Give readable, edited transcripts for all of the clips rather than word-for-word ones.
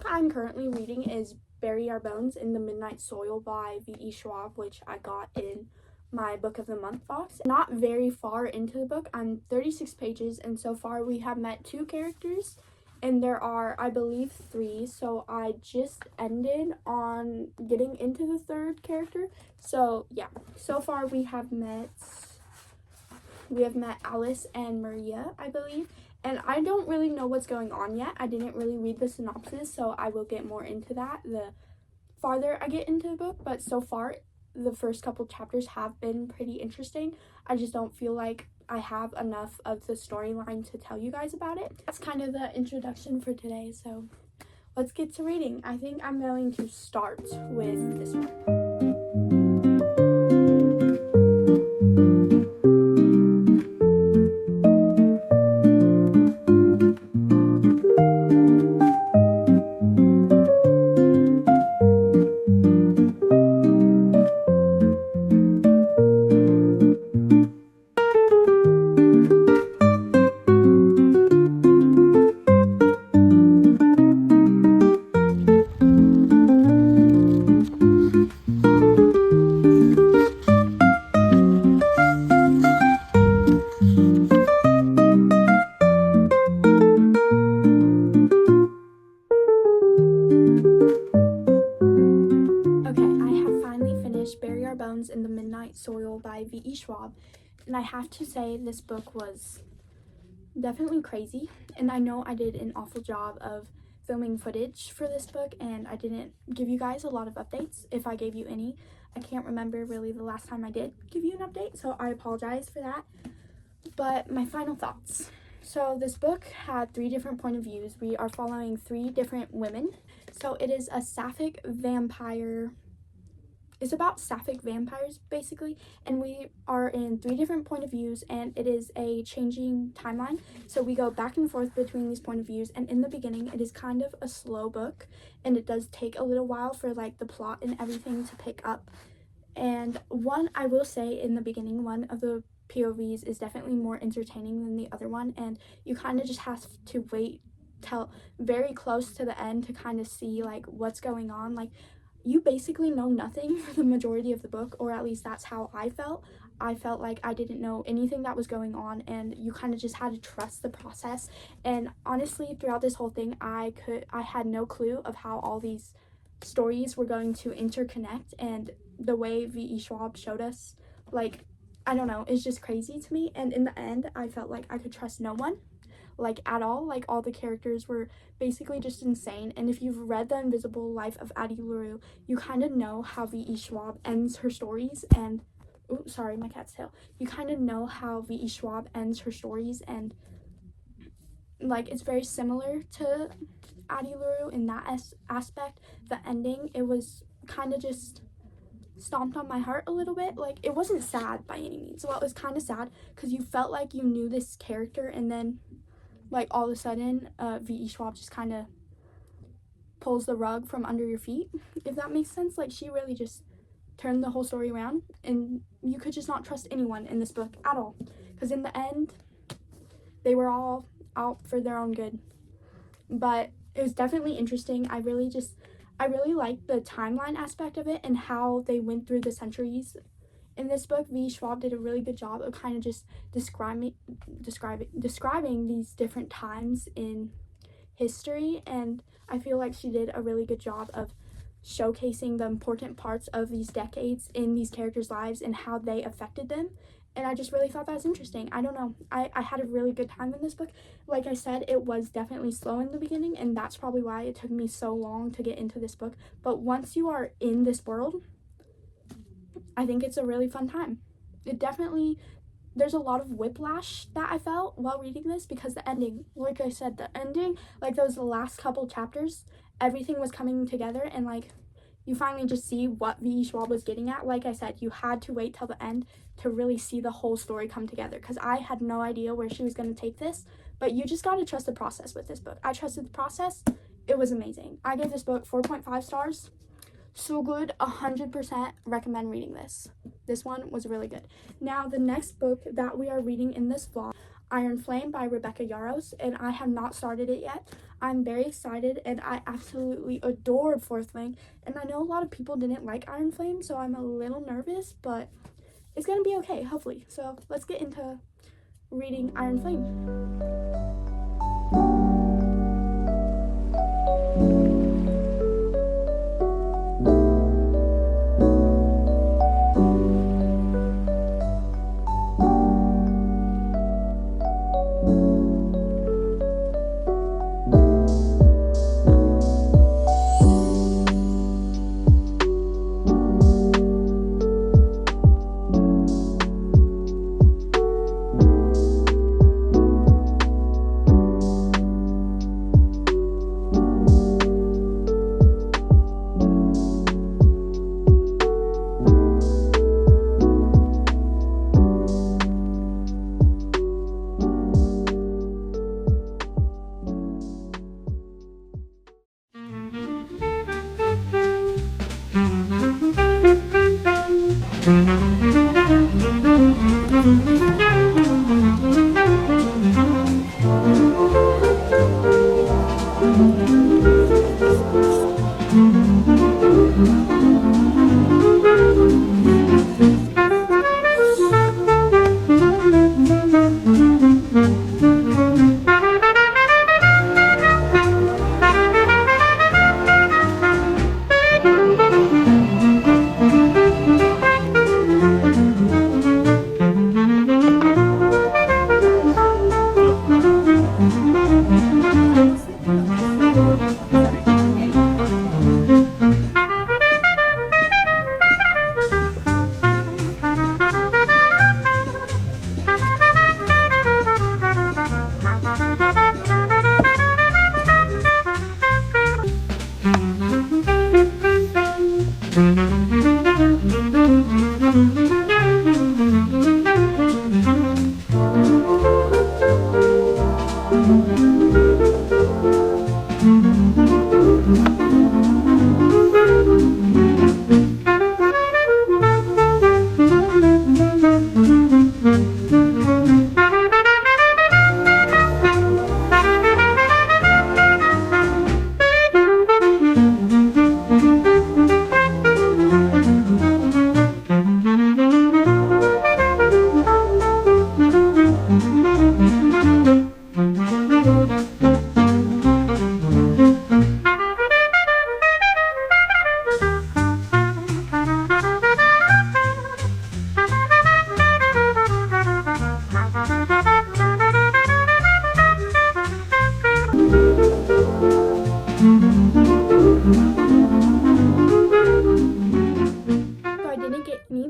book I'm currently reading is Bury Our Bones in the Midnight Soil by V.E. Schwab, which I got in my Book of the Month box. Not very far into the book. I'm 36 pages, and so far we have met 2 characters, and there are, I believe, 3, so I just ended on getting into the 3rd character. So yeah, so far we have met Alice and Maria, I believe, and I don't really know what's going on yet. I didn't really read the synopsis, so I will get more into that the farther I get into the book, but so far the first couple chapters have been pretty interesting. I just don't feel like I have enough of the storyline to tell you guys about it. That's kind of the introduction for today, so let's get to reading. I think I'm going to start with this one. Bury Our Bones in the Midnight Soil by V.E. Schwab, and I have to say this book was definitely crazy, and I know I did an awful job of filming footage for this book, and I didn't give you guys a lot of updates, if I gave you any. I can't remember really the last time I did give you an update, so I apologize for that. But my final thoughts. So this book had 3 different point of views. We are following 3 different women. So it is a sapphic vampire. It's about sapphic vampires, basically, and we are in 3 different point of views, and it is a changing timeline, so we go back and forth between these point of views. And in the beginning, it is kind of a slow book, and it does take a little while for like the plot and everything to pick up. And I will say in the beginning, one of the POVs is definitely more entertaining than the other one, and you kind of just have to wait till very close to the end to kind of see like what's going on. Like, you basically know nothing for the majority of the book, or at least that's how I felt. I felt like I didn't know anything that was going on, and you kind of just had to trust the process. And honestly, throughout this whole thing, I had no clue of how all these stories were going to interconnect, and the way V.E. Schwab showed us, like, I don't know, it's just crazy to me. And in the end, I felt like I could trust no one, like, at all. Like, all the characters were basically just insane. And if you've read The Invisible Life of Addie LaRue, you kind of know how V.E. Schwab ends her stories. And ooh, sorry, my cat's tail. You kind of know how V.E. Schwab ends her stories, and like, it's very similar to Addie LaRue in that aspect. The ending, it was kind of just stomped on my heart a little bit. Like, it wasn't sad by any means. Well, it was kind of sad because you felt like you knew this character, and then like all of a sudden V.E. Schwab just kind of pulls the rug from under your feet, if that makes sense. Like, she really just turned the whole story around, and you could just not trust anyone in this book at all, because in the end they were all out for their own good. But it was definitely interesting. I really liked the timeline aspect of it and how they went through the centuries. In this book, V. Schwab did a really good job of kind of just describing these different times in history, and I feel like she did a really good job of showcasing the important parts of these decades in these characters' lives and how they affected them. And I just really thought that was interesting. I don't know. I had a really good time in this book. Like I said, it was definitely slow in the beginning, and that's probably why it took me so long to get into this book. But once you are in this world, I think it's a really fun time. There's a lot of whiplash that I felt while reading this, because the ending, like I said, like those last couple chapters, everything was coming together, and like, you finally just see what V.E. Schwab was getting at. Like I said, you had to wait till the end to really see the whole story come together, because I had no idea where she was going to take this. But you just got to trust the process with this book. I trusted the process. It was amazing. I gave this book 4.5 stars. So good. 100% recommend reading this. This one was really good. Now, the next book that we are reading in this vlog, Iron Flame by Rebecca Yarros, and I have not started it yet. I'm very excited, and I absolutely adored Fourth Wing, and I know a lot of people didn't like Iron Flame, so I'm a little nervous, but it's gonna be okay, hopefully. So let's get into reading Iron Flame.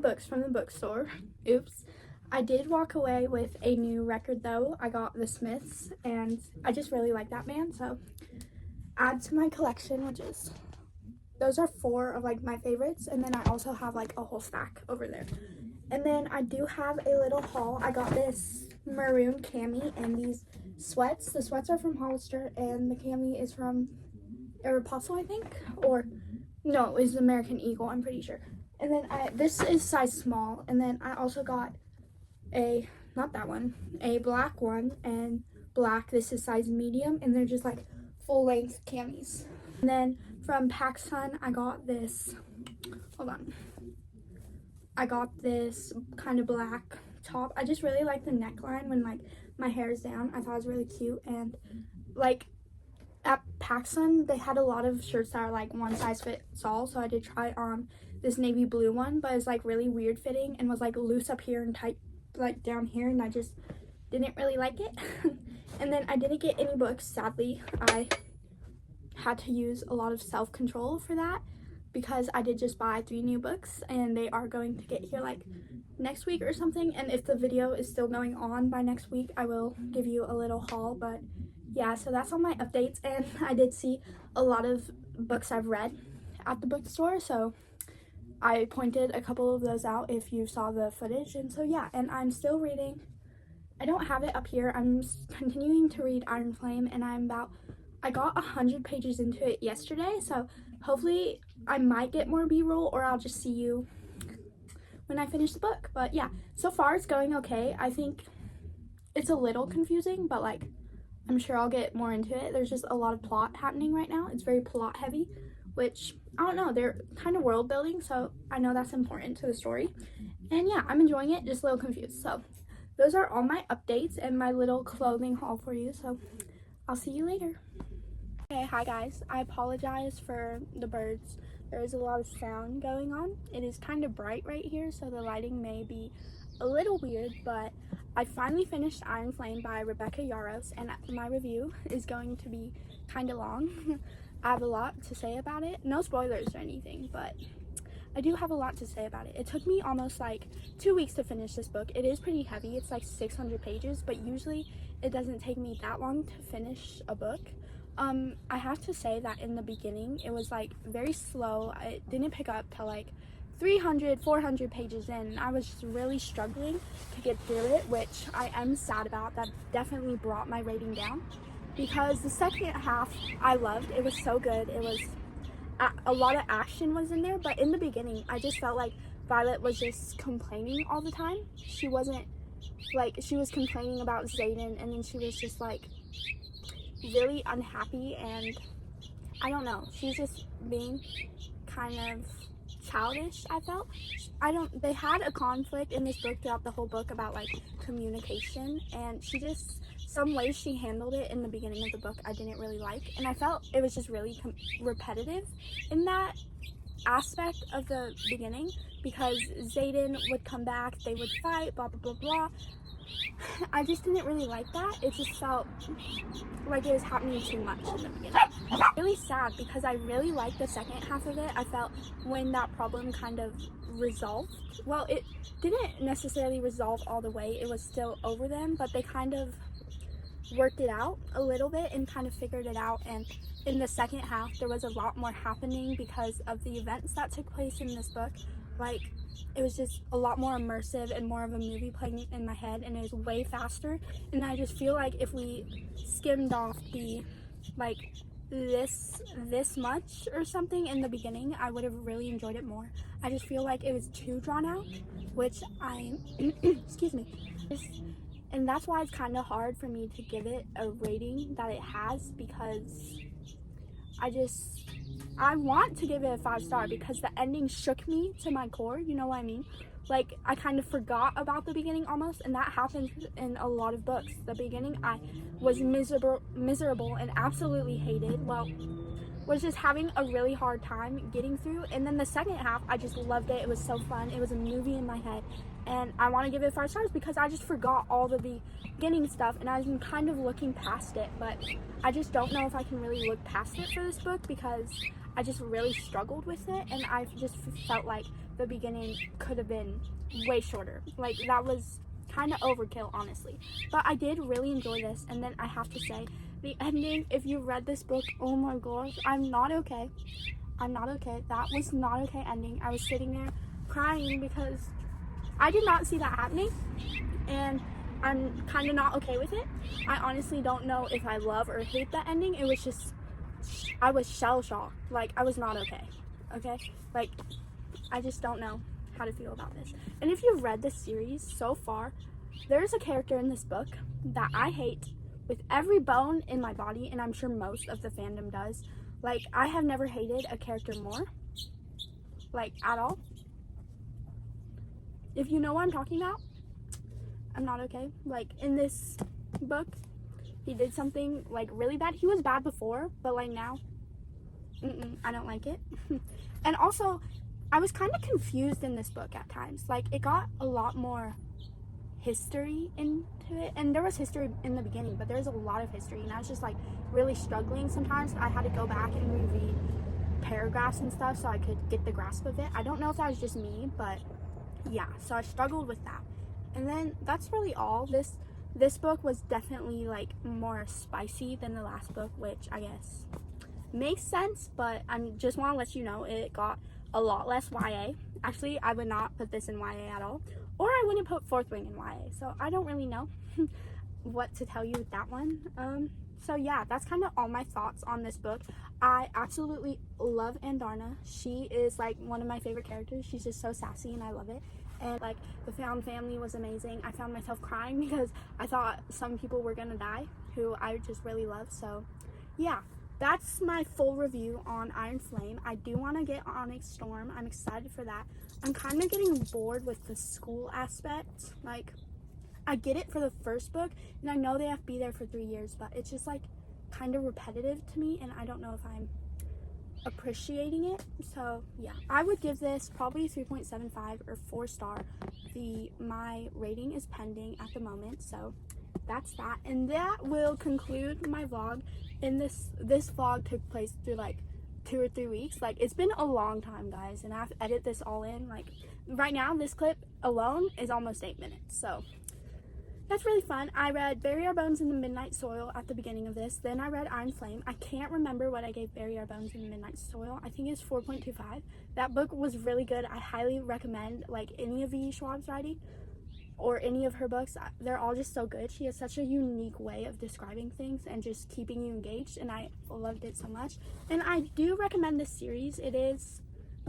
Books from the bookstore. Oops. I did walk away with a new record though. I got The Smiths, and I just really like that band, so add to my collection, which is, those are 4 of like my favorites, and then I also have like a whole stack over there. And then I do have a little haul. I got this maroon cami and these sweats. The sweats are from Hollister, and the cami is from Aeropostale, I think, or no, it's American Eagle, I'm pretty sure. And then this is size small, and then I also got a, not that one, a black one, and black, this is size medium, and they're just like full length camis. And then from PacSun, I got this, hold on, I got this kind of black top. I just really like the neckline when like my hair is down. I thought it was really cute, and like at PacSun, they had a lot of shirts that are like one size fits all, so I did try on this navy blue one, but it's like really weird fitting and was like loose up here and tight like down here, and I just didn't really like it. And then I didn't get any books, sadly. I had to use a lot of self-control for that because I did just buy 3 new books, and they are going to get here like next week or something, and if the video is still going on by next week, I will give you a little haul. But yeah, so that's all my updates, and I did see a lot of books I've read at the bookstore, so I pointed a couple of those out if you saw the footage. And so yeah, and I'm still reading. I don't have it up here. I'm continuing to read Iron Flame, and I got 100 pages into it yesterday, so hopefully I might get more b-roll, or I'll just see you when I finish the book. But yeah, so far it's going okay. I think it's a little confusing, but like I'm sure I'll get more into it. There's just a lot of plot happening right now. It's very plot heavy, which I don't know, they're kind of world building, so I know that's important to the story. And yeah, I'm enjoying it, just a little confused. So those are all my updates and my little clothing haul for you. So I'll see you later. Okay, hi guys. I apologize for the birds. There is a lot of sound going on. It is kind of bright right here, so the lighting may be a little weird, but I finally finished Iron Flame by Rebecca Yarros, and my review is going to be kind of long. I have a lot to say about it. No spoilers or anything, but I do have a lot to say about it. It took me almost like 2 weeks to finish this book. It is pretty heavy. It's like 600 pages, but usually it doesn't take me that long to finish a book. I have to say that in the beginning, it was like very slow. It didn't pick up till like 300, 400 pages in. I was just really struggling to get through it, which I am sad about. That definitely brought my rating down because the second half I loved. It was so good. It was a lot of action was in there, but in the beginning, I just felt like Violet was just complaining all the time. She wasn't like, she was complaining about Xaden, and then she was just like really unhappy, and I don't know, she's just being kind of childish. I felt they had a conflict in this book throughout the whole book about like communication, and she just, some ways she handled it in the beginning of the book I didn't really like, and I felt it was just really repetitive in that aspect of the beginning, because Xaden would come back, they would fight, blah blah blah blah. I just didn't really like that. It just felt like it was happening too much in the beginning. Really sad because I really liked the second half of it. I felt when that problem kind of resolved, well, it didn't necessarily resolve all the way, it was still over them, but they kind of worked it out a little bit and kind of figured it out. And in the second half there was a lot more happening because of the events that took place in this book. Like, it was just a lot more immersive and more of a movie playing in my head, and it was way faster. And I just feel like if we skimmed off the like this much or something in the beginning, I would have really enjoyed it more. I just feel like it was too drawn out, which I excuse me, and that's why it's kind of hard for me to give it a rating that it has, because I want to give it a 5-star because the ending shook me to my core, you know what I mean? Like, I kind of forgot about the beginning almost, and that happens in a lot of books. The beginning I was miserable and absolutely hated, well, was just having a really hard time getting through. And then the second half, I just loved it. It was so fun. It was a movie in my head, and I want to give it 5 stars because I just forgot all the beginning stuff, and I've been kind of looking past it, but I just don't know if I can really look past it for this book because I just really struggled with it, and I just felt like the beginning could have been way shorter. Like, that was kind of overkill, honestly. But I did really enjoy this, and then I have to say, the ending, if you read this book, oh my gosh, I'm not okay. I'm not okay. That was not okay ending. I was sitting there crying because I did not see that happening, and I'm kind of not okay with it. I honestly don't know if I love or hate that ending. It was just, I was shell-shocked. Like, I was not okay. Okay? Like, I just don't know how to feel about this. And if you've read this series so far, there's a character in this book that I hate with every bone in my body, and I'm sure most of the fandom does. Like, I have never hated a character more, like, at all. If you know what I'm talking about, I'm not okay. Like, in this book, he did something, like, really bad. He was bad before, but, like, now, I don't like it. And also, I was kind of confused in this book at times. Like, it got a lot more history into it, and there was history in the beginning, but there's a lot of history, and I was just like really struggling. Sometimes I had to go back and reread paragraphs and stuff so I could get the grasp of it. I don't know if that was just me, but yeah, so I struggled with that. And then that's really all. This book was definitely like more spicy than the last book, which I guess makes sense, but I just want to let you know it got a lot less YA. Actually, I would not put this in YA at all, or I wouldn't put Fourth Wing in YA, so I don't really know what to tell you with that one. So yeah, that's kind of all my thoughts on this book. I absolutely love Andarna. She is like one of my favorite characters. She's just so sassy, and I love it. And like, the found family was amazing. I found myself crying because I thought some people were gonna die, who I just really love. So yeah, that's my full review on Iron Flame. I do want to get Onyx Storm. I'm excited for that. I'm kind of getting bored with the school aspect. Like, I get it for the first book, and I know they have to be there for 3 years, but it's just like kind of repetitive to me, and I don't know if I'm appreciating it. So yeah, I would give this probably 3.75 or 4-star. My rating is pending at the moment, so that's that. And that will conclude my vlog. And this vlog took place through like 2 or 3 weeks. Like, it's been a long time, guys, and I have to edit this all in. Like, right now this clip alone is almost 8 minutes, so that's really fun. I read Bury Our Bones in the Midnight Soil at the beginning of this. Then I read Iron Flame. I can't remember what I gave Bury Our Bones in the Midnight Soil. I think it's 4.25. That book was really good. I highly recommend, like, any of V.E. Schwab's writing or any of her books. They're all just so good. She has such a unique way of describing things and just keeping you engaged, and I loved it so much. And I do recommend this series. It is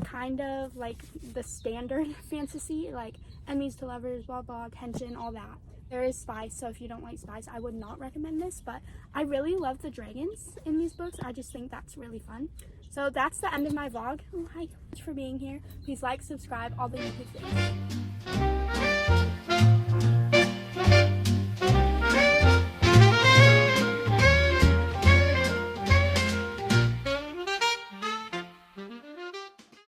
kind of like the standard fantasy, like enemies to lovers, blah blah, tension, all that. There is spice, so if you don't like spice, I would not recommend this, but I really love the dragons in these books. I just think that's really fun. So that's the end of my vlog. Oh, hi, thanks for being here. Please like, subscribe, all the YouTube things.